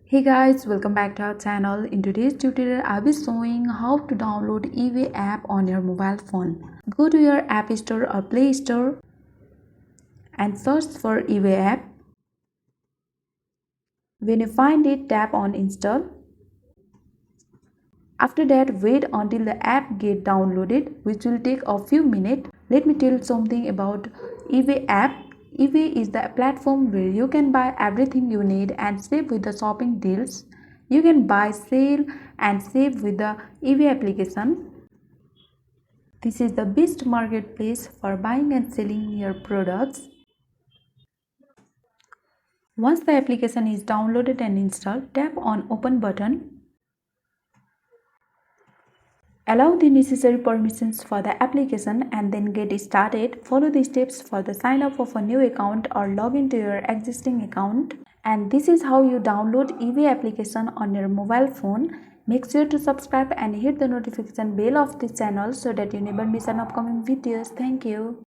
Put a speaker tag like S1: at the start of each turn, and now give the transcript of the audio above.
S1: Hey guys, welcome back to our channel. In today's tutorial, I'll be showing how to download eBay app on your mobile phone. Go to your App Store or Play Store and search for eBay app. When you find it, tap on install. After that, wait until the app gets downloaded, which will take a few minutes. Let me tell you something about eBay app. eBay is the platform where you can buy everything you need and save with the shopping deals. You can buy, sell, and save with the eBay application. This is the best marketplace for buying and selling your products. Once the application is downloaded and installed, tap on Open button. Allow the necessary permissions for the application and then get started. Follow the steps for the sign up of a new account or log into your existing account. And this is how you download eBay application on your mobile phone. Make sure to subscribe and hit the notification bell of this channel so that you never miss an upcoming videos. Thank you.